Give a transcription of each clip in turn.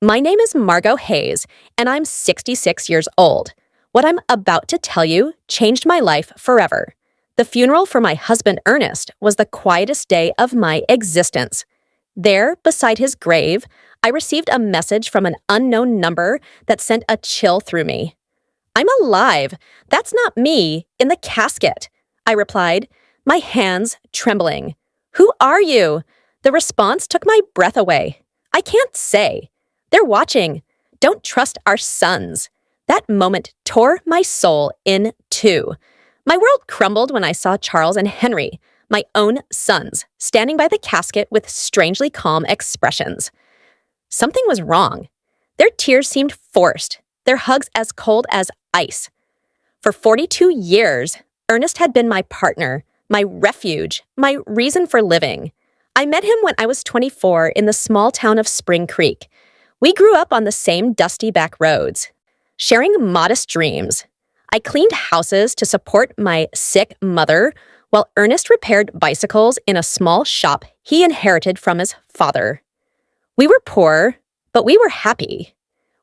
My name is Margot Hayes, and I'm 66 years old. What I'm about to tell you changed my life forever. The funeral for my husband Ernest was the quietest day of my existence. There, beside his grave, I received a message from an unknown number that sent a chill through me. "I'm alive. That's not me, in the casket," I replied, my hands trembling. "Who are you?" The response took my breath away. "I can't say. They're watching. Don't trust our sons." That moment tore my soul in two. My world crumbled when I saw Charles and Henry, my own sons, standing by the casket with strangely calm expressions. Something was wrong. Their tears seemed forced, their hugs as cold as ice. For 42 years, Ernest had been my partner, my refuge, my reason for living. I met him when I was 24 in the small town of Spring Creek. We grew up on the same dusty back roads, sharing modest dreams. I cleaned houses to support my sick mother, while Ernest repaired bicycles in a small shop he inherited from his father. We were poor, but we were happy.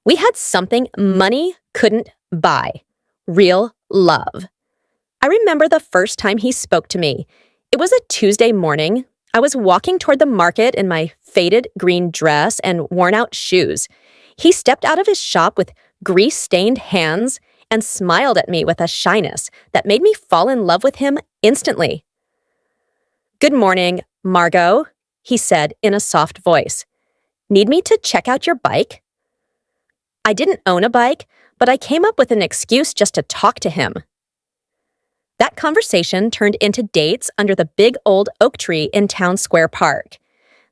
We had something money couldn't buy: real love. I remember the first time he spoke to me. It was a Tuesday morning. I was walking toward the market in my faded green dress and worn-out shoes. He stepped out of his shop with grease-stained hands and smiled at me with a shyness that made me fall in love with him instantly. "Good morning, Margot," he said in a soft voice. "Need me to check out your bike?" I didn't own a bike, but I came up with an excuse just to talk to him. That conversation turned into dates under the big old oak tree in Town Square Park,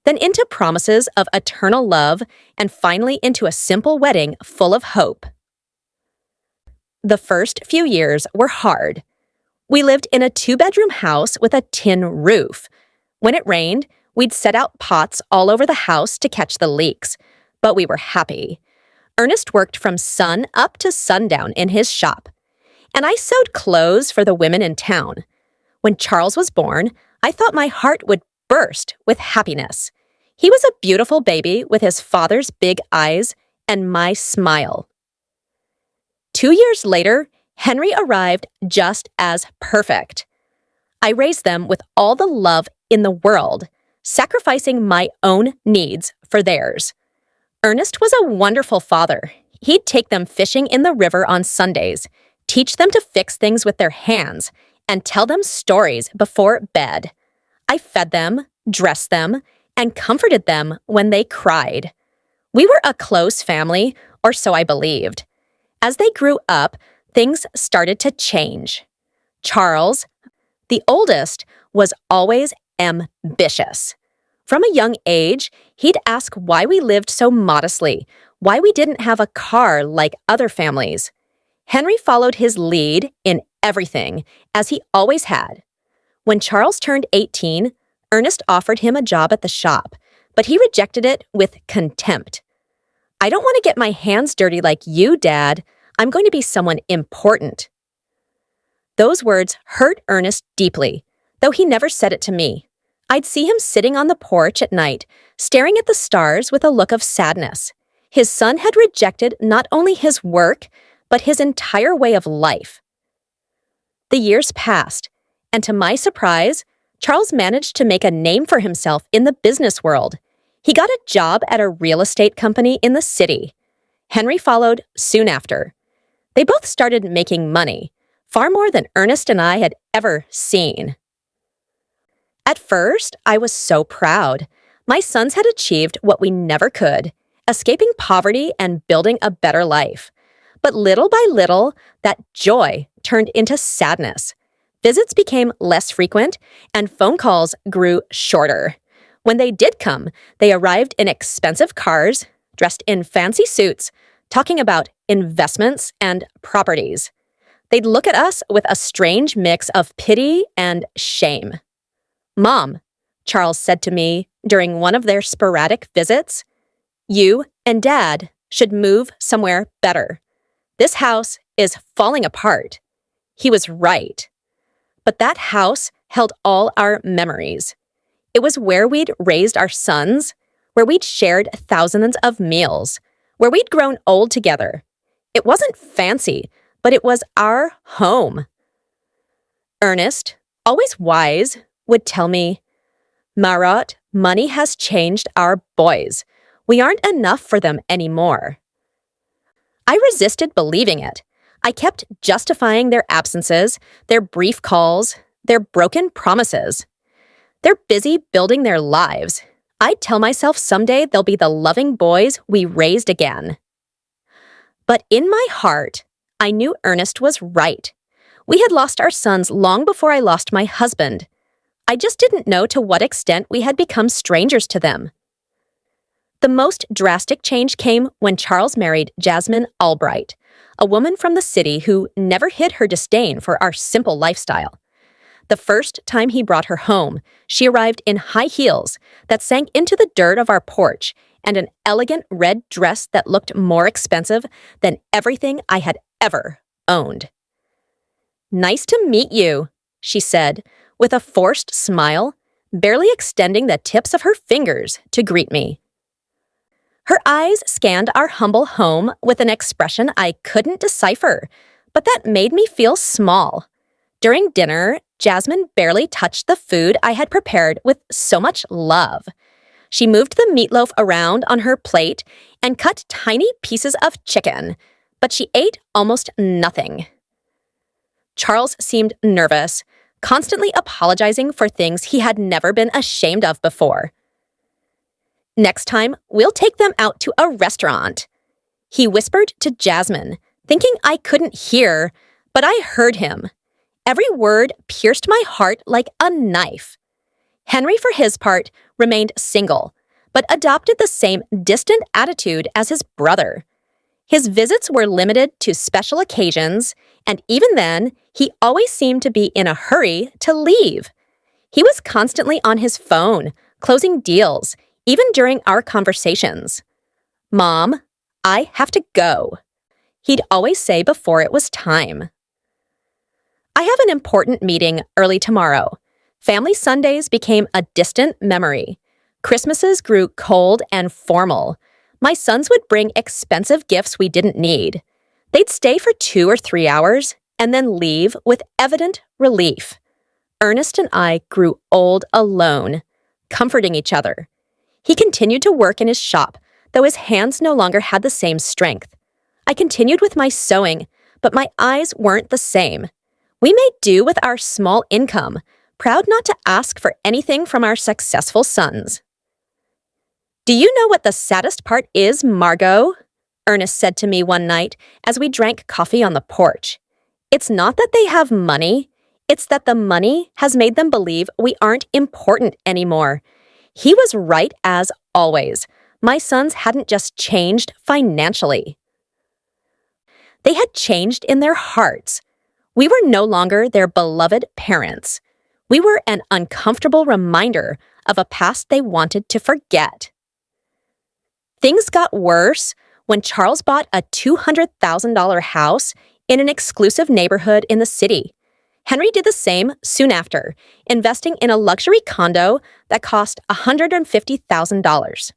then into promises of eternal love, and finally into a simple wedding full of hope. The first few years were hard. We lived in a 2-bedroom house with a tin roof. When it rained, we'd set out pots all over the house to catch the leaks, but we were happy. Ernest worked from sun up to sundown in his shop, and I sewed clothes for the women in town. When Charles was born, I thought my heart would burst with happiness. He was a beautiful baby with his father's big eyes and my smile. 2 years later, Henry arrived just as perfect. I raised them with all the love in the world, sacrificing my own needs for theirs. Ernest was a wonderful father. He'd take them fishing in the river on Sundays, teach them to fix things with their hands, and tell them stories before bed. I fed them, dressed them, and comforted them when they cried. We were a close family, or so I believed. As they grew up, things started to change. Charles, the oldest, was always ambitious. From a young age, he'd ask why we lived so modestly, why we didn't have a car like other families. Henry followed his lead in everything, as he always had. When Charles turned 18, Ernest offered him a job at the shop, but he rejected it with contempt. "I don't want to get my hands dirty like you, Dad. I'm going to be someone important." Those words hurt Ernest deeply, though he never said it to me. I'd see him sitting on the porch at night, staring at the stars with a look of sadness. His son had rejected not only his work, but his entire way of life. The years passed, and to my surprise, Charles managed to make a name for himself in the business world. He got a job at a real estate company in the city. Henry followed soon after. They both started making money, far more than Ernest and I had ever seen. At first, I was so proud. My sons had achieved what we never could, escaping poverty and building a better life. But little by little, that joy turned into sadness. Visits became less frequent, and phone calls grew shorter. When they did come, they arrived in expensive cars, dressed in fancy suits, talking about investments and properties. They'd look at us with a strange mix of pity and shame. "Mom," Charles said to me during one of their sporadic visits, "you and Dad should move somewhere better. This house is falling apart." He was right. But that house held all our memories. It was where we'd raised our sons, where we'd shared thousands of meals, where we'd grown old together. It wasn't fancy, but it was our home. Ernest, always wise, would tell me, Marat, money has changed our boys. We aren't enough for them anymore. I resisted believing it. I kept justifying their absences, their brief calls, their broken promises. They're busy building their lives. I'd tell myself someday they'll be the loving boys we raised again. But in my heart, I knew Ernest was right. We had lost our sons long before I lost my husband. I just didn't know to what extent we had become strangers to them. The most drastic change came when Charles married Jasmine Albright, a woman from the city who never hid her disdain for our simple lifestyle. The first time he brought her home, she arrived in high heels that sank into the dirt of our porch and an elegant red dress that looked more expensive than everything I had ever owned. "Nice to meet you," she said, with a forced smile, barely extending the tips of her fingers to greet me. Her eyes scanned our humble home with an expression I couldn't decipher, but that made me feel small. During dinner, Jasmine barely touched the food I had prepared with so much love. She moved the meatloaf around on her plate and cut tiny pieces of chicken, but she ate almost nothing. Charles seemed nervous, constantly apologizing for things he had never been ashamed of before. "Next time, we'll take them out to a restaurant," he whispered to Jasmine, thinking I couldn't hear, but I heard him. Every word pierced my heart like a knife. Henry, for his part, remained single, but adopted the same distant attitude as his brother. His visits were limited to special occasions, and even then, he always seemed to be in a hurry to leave. He was constantly on his phone, closing deals, even during our conversations. "Mom, I have to go," he'd always say before it was time. I have an important meeting early tomorrow. Family Sundays became a distant memory. Christmases grew cold and formal. My sons would bring expensive gifts we didn't need. They'd stay for 2 or 3 hours and then leave with evident relief. Ernest and I grew old alone, comforting each other. He continued to work in his shop, though his hands no longer had the same strength. I continued with my sewing, but my eyes weren't the same. We made do with our small income, proud not to ask for anything from our successful sons. "Do you know what the saddest part is, Margot?" Ernest said to me one night as we drank coffee on the porch. "It's not that they have money, it's that the money has made them believe we aren't important anymore." He was right as always. My sons hadn't just changed financially. They had changed in their hearts. We were no longer their beloved parents. We were an uncomfortable reminder of a past they wanted to forget. Things got worse when Charles bought a $200,000 house in an exclusive neighborhood in the city. Henry did the same soon after, investing in a luxury condo that cost $150,000.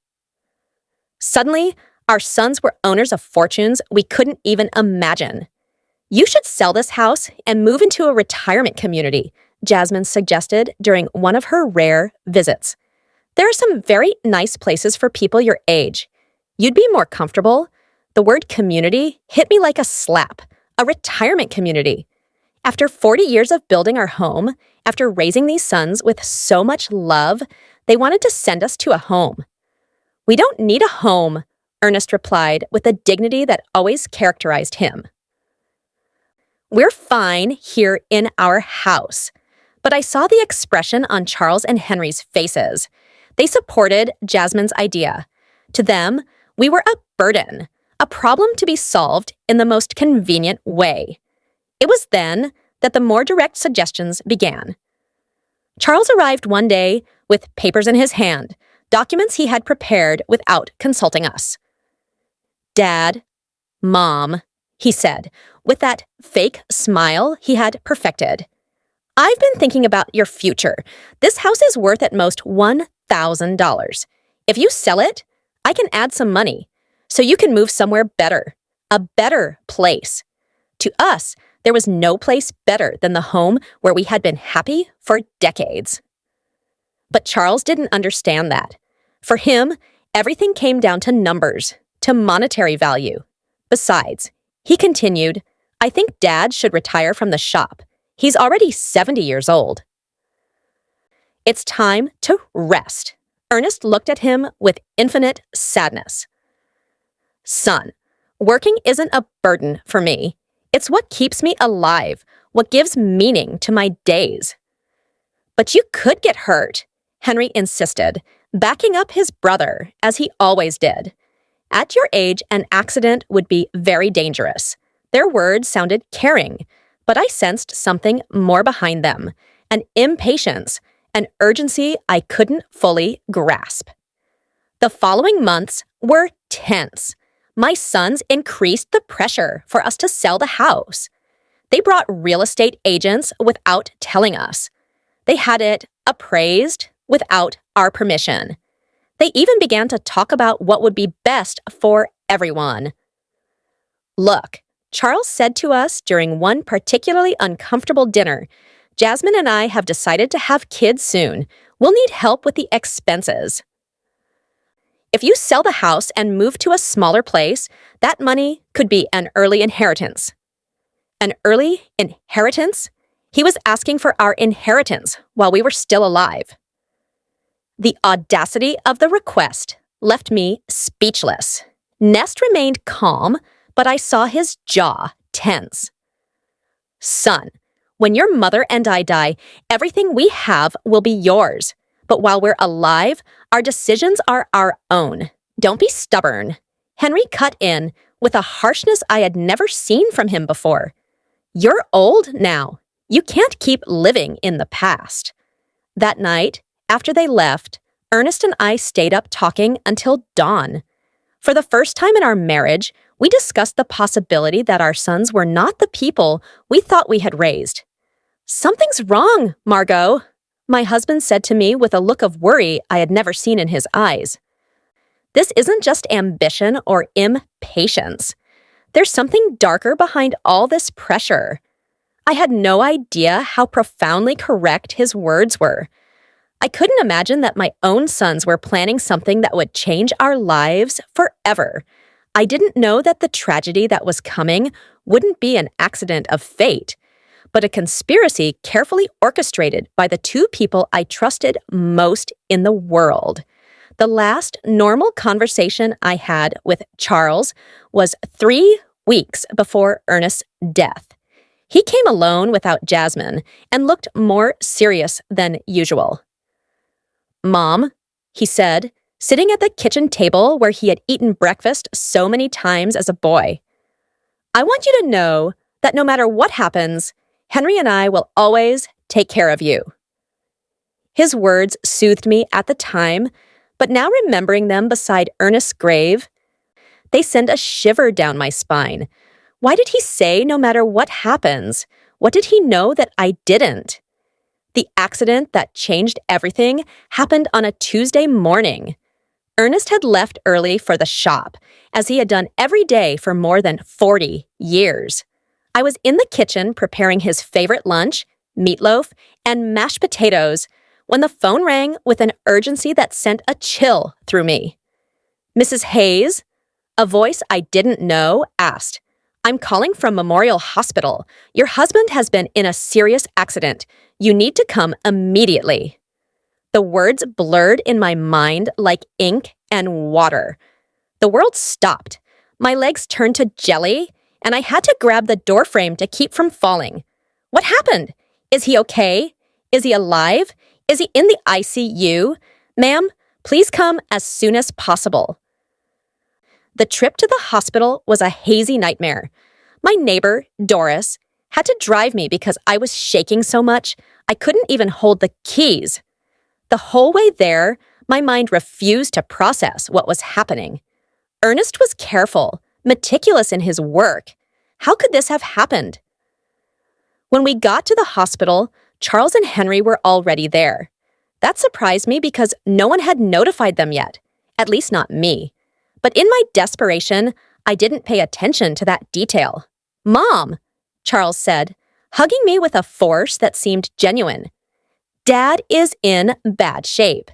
Suddenly, our sons were owners of fortunes we couldn't even imagine. "You should sell this house and move into a retirement community," Jasmine suggested during one of her rare visits. "There are some very nice places for people your age. You'd be more comfortable." The word community hit me like a slap. A retirement community. After 40 years of building our home, after raising these sons with so much love, they wanted to send us to a home. "We don't need a home," Ernest replied with the dignity that always characterized him. "We're fine here in our house." But I saw the expression on Charles and Henry's faces. They supported Jasmine's idea. To them, we were a burden, a problem to be solved in the most convenient way. It was then that the more direct suggestions began. Charles arrived one day with papers in his hand, documents he had prepared without consulting us. "Dad, Mom," he said, with that fake smile he had perfected. "I've been thinking about your future. This house is worth at most $1,000. If you sell it, I can add some money. so you can move somewhere better, a better place. To us, there was no place better than the home where we had been happy for decades. But Charles didn't understand that. For him, everything came down to numbers, to monetary value. Besides, he continued, I think Dad should retire from the shop. He's already 70 years old. It's time to rest. Ernest looked at him with infinite sadness. Son, working isn't a burden for me. It's what keeps me alive, what gives meaning to my days. But you could get hurt, Henry insisted, backing up his brother, as he always did. At your age, an accident would be very dangerous. Their words sounded caring, but I sensed something more behind them, an impatience, an urgency I couldn't fully grasp. The following months were tense. My sons increased the pressure for us to sell the house. They brought real estate agents without telling us. They had it appraised without our permission. They even began to talk about what would be best for everyone. Look, Charles said to us during one particularly uncomfortable dinner, Jasmine and I have decided to have kids soon. We'll need help with the expenses. If you sell the house and move to a smaller place, that money could be an early inheritance. An early inheritance? He was asking for our inheritance while we were still alive. The audacity of the request left me speechless. Nest remained calm, but I saw his jaw tense. Son, when your mother and I die, everything we have will be yours. But while we're alive, our decisions are our own. Don't be stubborn. Henry cut in with a harshness I had never seen from him before. You're old now. You can't keep living in the past. That night, after they left, Ernest and I stayed up talking until dawn. For the first time in our marriage, we discussed the possibility that our sons were not the people we thought we had raised. Something's wrong, Margot, my husband said to me with a look of worry I had never seen in his eyes. This isn't just ambition or impatience. There's something darker behind all this pressure. I had no idea how profoundly correct his words were. I couldn't imagine that my own sons were planning something that would change our lives forever. I didn't know that the tragedy that was coming wouldn't be an accident of fate, but a conspiracy carefully orchestrated by the two people I trusted most in the world. The last normal conversation I had with Charles was 3 weeks before Ernest's death. He came alone without Jasmine and looked more serious than usual. Mom, he said, sitting at the kitchen table where he had eaten breakfast so many times as a boy. I want you to know that no matter what happens, Henry and I will always take care of you. His words soothed me at the time, but now remembering them beside Ernest's grave, they send a shiver down my spine. Why did he say no matter what happens? What did he know that I didn't? The accident that changed everything happened on a Tuesday morning. Ernest had left early for the shop, as he had done every day for more than 40 years. I was in the kitchen preparing his favorite lunch, meatloaf, and mashed potatoes, when the phone rang with an urgency that sent a chill through me. Mrs. Hayes, a voice I didn't know, asked, I'm calling from Memorial Hospital. Your husband has been in a serious accident. You need to come immediately. The words blurred in my mind like ink and water. The world stopped. My legs turned to jelly, and I had to grab the doorframe to keep from falling. What happened? Is he okay? Is he alive? Is he in the ICU? Ma'am, please come as soon as possible. The trip to the hospital was a hazy nightmare. My neighbor, Doris, had to drive me because I was shaking so much I couldn't even hold the keys. The whole way there, my mind refused to process what was happening. Ernest was careful, meticulous in his work. How could this have happened? When we got to the hospital, Charles and Henry were already there. That surprised me because no one had notified them yet, at least not me. But in my desperation, I didn't pay attention to that detail. "Mom," Charles said, hugging me with a force that seemed genuine. "Dad is in bad shape.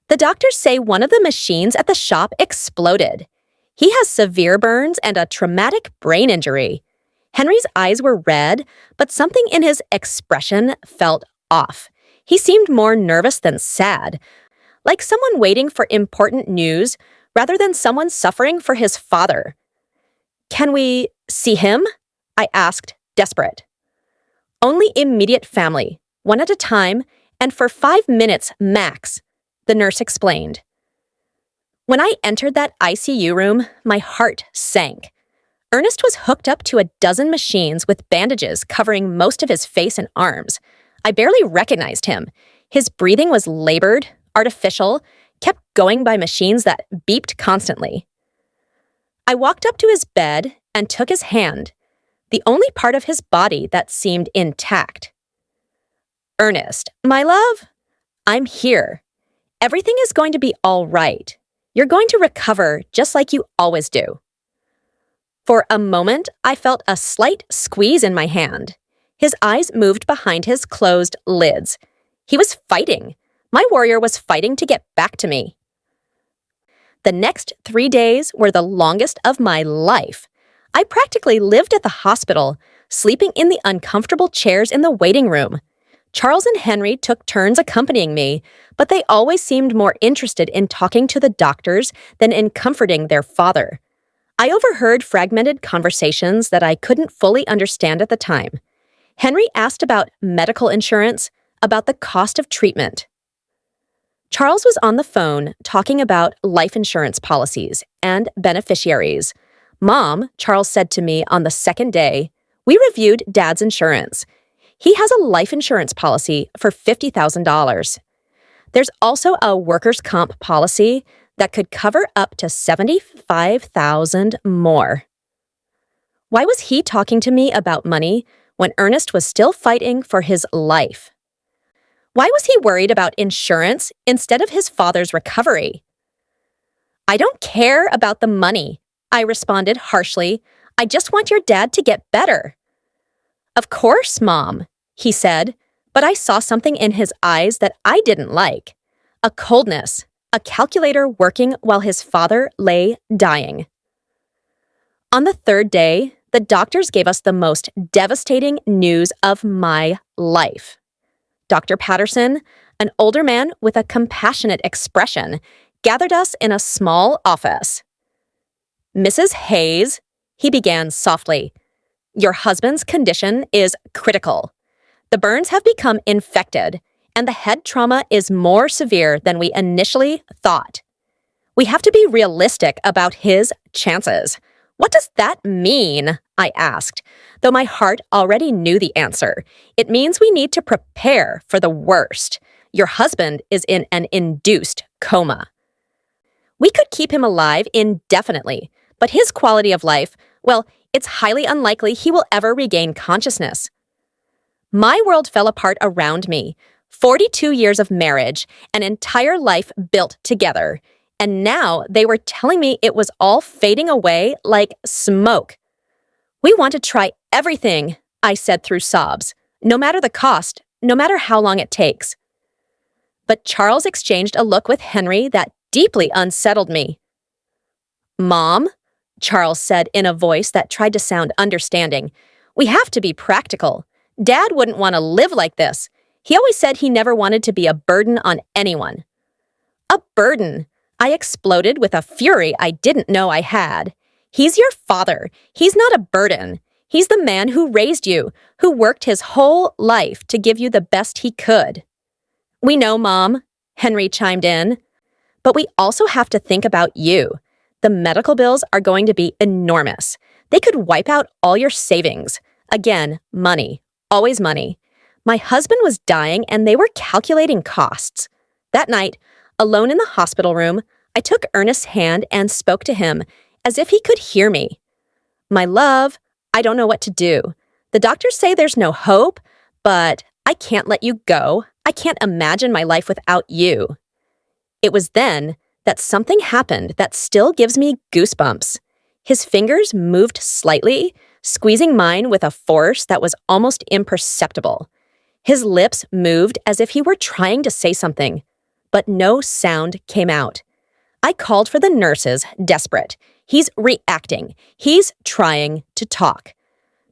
The doctors say one of the machines at the shop exploded. He has severe burns and a traumatic brain injury." Henry's eyes were red, but something in his expression felt off. He seemed more nervous than sad, like someone waiting for important news rather than someone suffering for his father. "Can we see him?" I asked, desperate. "Only immediate family, one at a time, and for 5 minutes max," the nurse explained. When I entered that ICU room, my heart sank. Ernest was hooked up to a dozen machines with bandages covering most of his face and arms. I barely recognized him. His breathing was labored, artificial, kept going by machines that beeped constantly. I walked up to his bed and took his hand, the only part of his body that seemed intact. "Ernest, my love, I'm here. Everything is going to be all right. You're going to recover just like you always do." For a moment, I felt a slight squeeze in my hand. His eyes moved behind his closed lids. He was fighting. My warrior was fighting to get back to me. The next 3 days were the longest of my life. I practically lived at the hospital, sleeping in the uncomfortable chairs in the waiting room. Charles and Henry took turns accompanying me, but they always seemed more interested in talking to the doctors than in comforting their father. I overheard fragmented conversations that I couldn't fully understand at the time. Henry asked about medical insurance, about the cost of treatment. Charles was on the phone talking about life insurance policies and beneficiaries. "Mom," Charles said to me on the second day, "we reviewed Dad's insurance. He has a life insurance policy for $50,000. There's also a workers' comp policy that could cover up to $75,000 more." Why was he talking to me about money when Ernest was still fighting for his life? Why was he worried about insurance instead of his father's recovery? "I don't care about the money," I responded harshly. "I just want your dad to get better." "Of course, Mom," he said, but I saw something in his eyes that I didn't like. A coldness, a calculator working while his father lay dying. On the third day, the doctors gave us the most devastating news of my life. Dr. Patterson, an older man with a compassionate expression, gathered us in a small office. "Mrs. Hayes," he began softly, "your husband's condition is critical. The burns have become infected, and the head trauma is more severe than we initially thought. We have to be realistic about his chances." "What does that mean?" I asked, though my heart already knew the answer. "It means we need to prepare for the worst. Your husband is in an induced coma. We could keep him alive indefinitely, but his quality of life, well, it's highly unlikely he will ever regain consciousness." My world fell apart around me. 42 years of marriage, an entire life built together. And now they were telling me it was all fading away like smoke. "We want to try everything," I said through sobs, "no matter the cost, no matter how long it takes." But Charles exchanged a look with Henry that deeply unsettled me. "Mom," Charles said in a voice that tried to sound understanding, "we have to be practical. Dad wouldn't want to live like this. He always said he never wanted to be a burden on anyone." "A burden?" I exploded with a fury I didn't know I had. "He's your father. He's not a burden. He's the man who raised you, who worked his whole life to give you the best he could." "We know, Mom," Henry chimed in. "But we also have to think about you. The medical bills are going to be enormous. They could wipe out all your savings. Again, money. Always money. My husband was dying and they were calculating costs." That night, alone in the hospital room, I took Ernest's hand and spoke to him as if he could hear me. "My love, I don't know what to do. The doctors say there's no hope, but I can't let you go. I can't imagine my life without you." It was then that something happened that still gives me goosebumps. His fingers moved slightly, squeezing mine with a force that was almost imperceptible. His lips moved as if he were trying to say something, but no sound came out. I called for the nurses, desperate. He's reacting. He's trying to talk.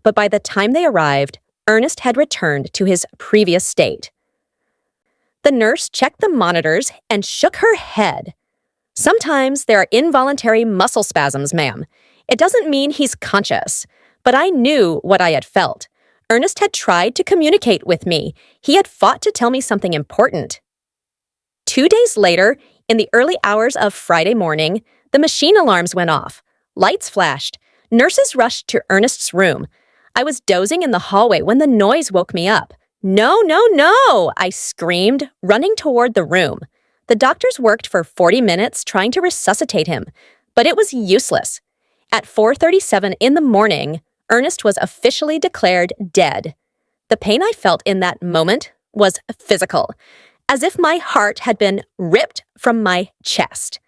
But by the time they arrived, Ernest had returned to his previous state. The nurse checked the monitors and shook her head. Sometimes there are involuntary muscle spasms, ma'am. It doesn't mean he's conscious. But I knew what I had felt. Ernest had tried to communicate with me. He had fought to tell me something important. 2 days later, in the early hours of Friday morning, the machine alarms went off. Lights flashed. Nurses rushed to Ernest's room. I was dozing in the hallway when the noise woke me up. No, no, no, I screamed, running toward the room. The doctors worked for 40 minutes trying to resuscitate him, but it was useless. At 4:37 in the morning, Ernest was officially declared dead. The pain I felt in that moment was physical, as if my heart had been ripped from my chest.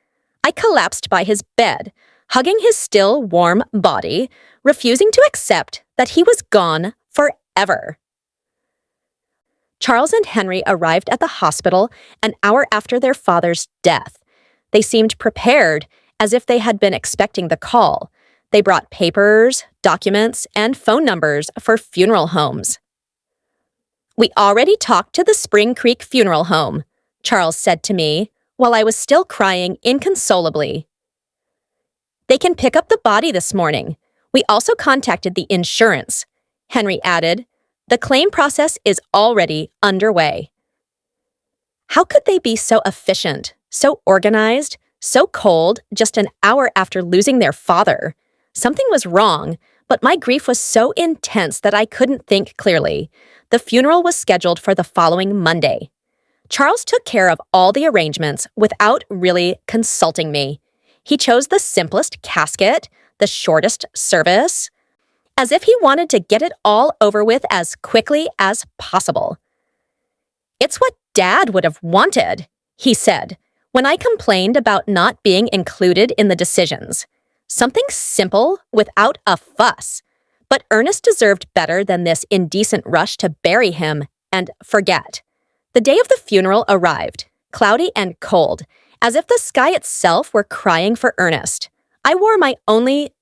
I collapsed by his bed, hugging his still warm body, refusing to accept that he was gone forever. Charles and Henry arrived at the hospital an hour after their father's death. They seemed prepared, as if they had been expecting the call. They brought papers, documents, and phone numbers for funeral homes. "We already talked to the Spring Creek Funeral Home," Charles said to me, while I was still crying inconsolably. "They can pick up the body this morning. We also contacted the insurance," Henry added. "The claim process is already underway." How could they be so efficient, so organized, so cold just an hour after losing their father? Something was wrong, but my grief was so intense that I couldn't think clearly. The funeral was scheduled for the following Monday. Charles took care of all the arrangements without really consulting me. He chose the simplest casket, the shortest service, as if he wanted to get it all over with as quickly as possible. "It's what Dad would have wanted," he said, when I complained about not being included in the decisions. Something simple without a fuss. But Ernest deserved better than this indecent rush to bury him and forget. The day of the funeral arrived, cloudy and cold, as if the sky itself were crying for Ernest. I wore my only